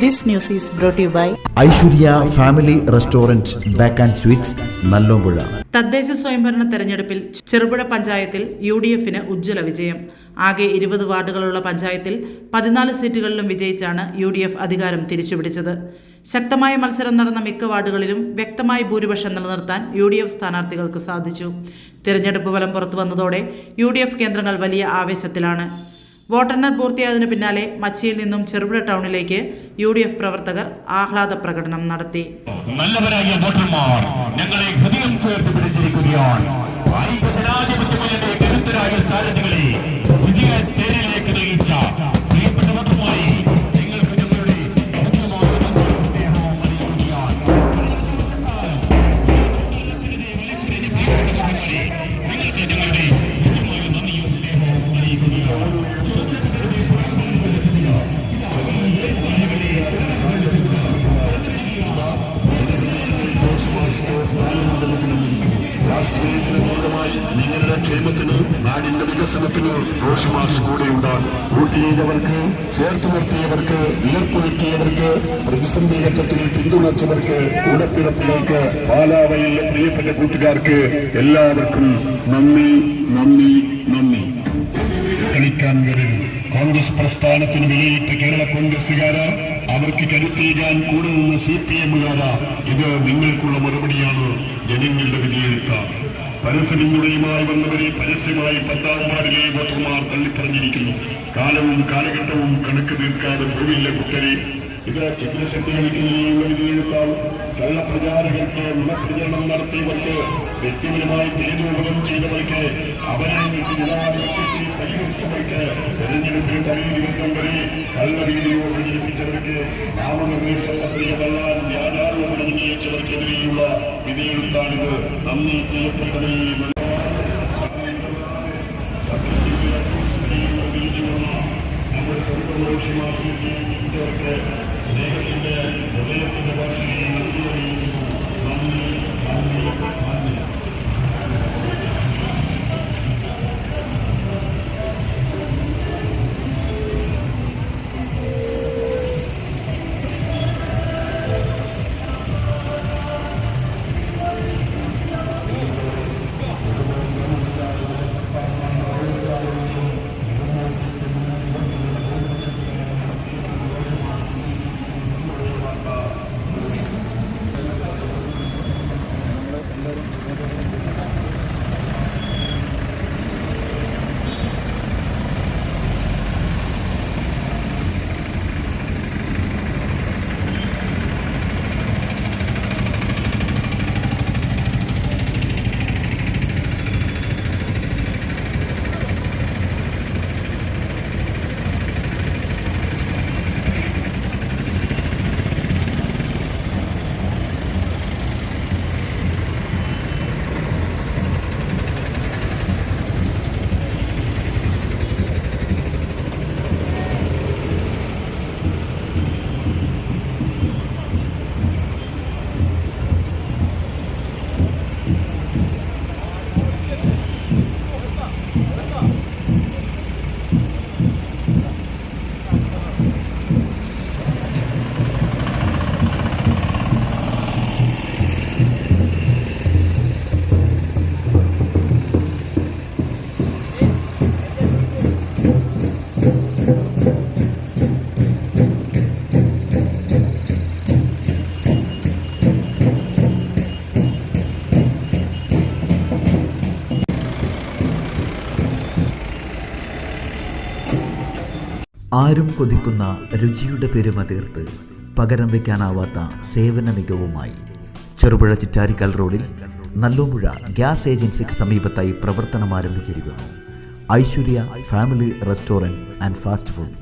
This news is brought to you by Aishwarya family restaurant back and sweets Nallompuzha. തദ്ദേശ സ്വയംഭരണ തെരഞ്ഞെടുപ്പിൽ ചെറുപുഴ പഞ്ചായത്തിൽ UDFന് ഉജ്ജ്വല വിജയം. ആകെ 20 വാർഡുകളുള്ള പഞ്ചായത്തിൽ 14 സീറ്റുകളിലും വിജയിച്ചാണ് UDF അധികാരം തിരിച്ചുപിടിച്ചത്. ശക്തമായ മത്സരം നടന്ന മിക്ക വാർഡുകളിലും വ്യക്തമായ ഭൂരിപക്ഷം നിലനിർത്താൻ UDF സ്ഥാനാർത്ഥികൾക്ക് സാധിച്ചു. തെരഞ്ഞെടുപ്പ് ഫലം പുറത്തു വന്നതോടെ UDF കേന്ദ്രങ്ങൾ വലിയ ആവേശത്തിലാണ്. വോട്ടെണ്ണൽ പൂർത്തിയായതിനു പിന്നാലെ മച്ചിയിൽ നിന്നും ചെറുപുഴ ടൗണിലേക്ക് UDF പ്രവർത്തകർ ആഹ്ലാദ പ്രകടനം നടത്തി. നല്ലവരായ വോട്ടർമാർ ഞങ്ങളെ ഹൃദയം ചേർത്ത് പിടിച്ചിരിക്കുകയാണ്. കരുത്തരായ സ്ഥാനാർത്ഥികളെ വിജയത്തേരിലേക്ക് നയിച്ച പ്രിയപ്പെട്ട വോട്ടർമാരെ നിങ്ങൾക്ക് ഞങ്ങളുടെ രാഷ്ട്രീയത്തിന് ദൂരമായി നിങ്ങളുടെ ക്ഷേമത്തിന്, നാടിന്റെ വികസനത്തിന് റോഷിമാഷ് കൂടെയുണ്ടാകും. വോട്ട് ചെയ്തവർക്ക്, ചേർത്ത് നിർത്തിയവർക്ക്, വീർപ്പൊഴുത്തിയവർക്ക്, പ്രതിസന്ധി ഘട്ടത്തിൽ പിന്തുണച്ചവർക്ക്, കൂടപ്പിറപ്പിലേക്ക് പാലാവയിലെ പ്രിയപ്പെട്ട കൂട്ടുകാർക്ക് എല്ലാവർക്കും നന്ദി, നന്ദി, നന്ദി. കളിക്കാൻ വരരുത്. കോൺഗ്രസ് പ്രസ്ഥാനത്തിന് വിലയിട്ട് കേരള കോൺഗ്രസുകാര്, അവർക്ക് കരുത്തേകാൻ കൂടെ നിന്ന് CPM-കാര, ഇത് നിങ്ങൾക്കുള്ള മറുപടിയാണ്. ജനങ്ങളുടെ വിധിയെഴുത്ത പരസ്യങ്ങളുമായി വന്നവരെ പരസ്യമായി 10ാം വാർഡിലെ വോട്ടർമാർ തള്ളിപ്പറഞ്ഞിരിക്കുന്നു. കാലവും കാലഘട്ടവും കണക്ക് തീർക്കാതെ പോവില്ല കുട്ടരെ. ഇത് ചിത്രശക്തികളിലുള്ള വിധിയെഴുത്താൽ കള്ളപ്രചാരകർക്ക്, നുണപ്രചരണം നടത്തിയവർക്ക്, വ്യക്തിപരമായി തേജോപനം ചെയ്തവർക്ക്, അവരെ ജനാധിപത്യത്തെ പരിഹസിച്ചവർക്ക്, തെരഞ്ഞെടുപ്പിന് തലേ ദിവസം വരെ കള്ളവീഡിയോ പ്രചരിപ്പിച്ചവർക്ക്, നാമനിർദ്ദേശ പത്രിക തള്ളാൻ വ്യാജാരോപണം ഉന്നയിച്ചവർക്കെതിരെയുള്ള വിധിയെഴുത്താണിത്. നന്ദി പ്രിയപ്പെട്ടവരെ. നമ്മുടെ സ്വന്തം റോഷിമാർക്ക് സ്നേഹത്തിന്റെ ഹൃദയത്തിന്റെ ഭാഷയെ നന്ദി അറിയിക്കുന്നു. നന്ദി, നന്ദി, നന്ദി. ആരും കൊതിക്കുന്ന രുചിയുടെ പെരുമ തീർത്ത് പകരം വയ്ക്കാനാവാത്ത സേവന മികവുമായി ചെറുപുഴ ചിറ്റാരിക്കൽ റോഡിൽ നല്ലോമ്പുഴ ഗ്യാസ് ഏജൻസിക്ക് സമീപത്തായി പ്രവർത്തനം ആരംഭിച്ചിരിക്കുന്നു Aishwarya family restaurant and fast food.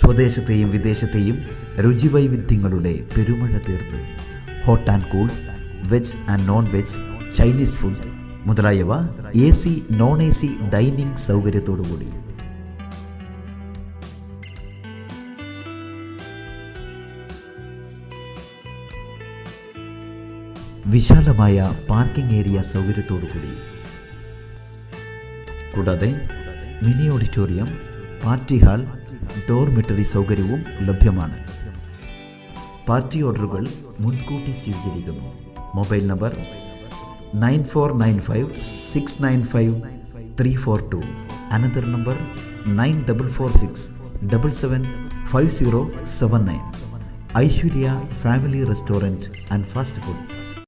സ്വദേശത്തെയും വിദേശത്തെയും രുചിവൈവിധ്യങ്ങളുടെ പെരുമഴ തീർത്ത് hot and cool, veg and non veg, Chinese food മുതലായവ AC, നോൺ AC ഡൈനിങ് സൗകര്യത്തോടുകൂടി. വിശാലമായ പാർക്കിംഗ് ഏരിയ സൗകര്യത്തോടുകൂടി. കൂടാതെ mini auditorium, party hall, dormitory സൗകര്യവും ലഭ്യമാണ്. പാർട്ടി ഓർഡറുകൾ മുൻകൂട്ടി സ്വീകരിക്കുന്നു. Mobile number 9495695342. Another number 9446775079. Aishwarya family restaurant and fast food.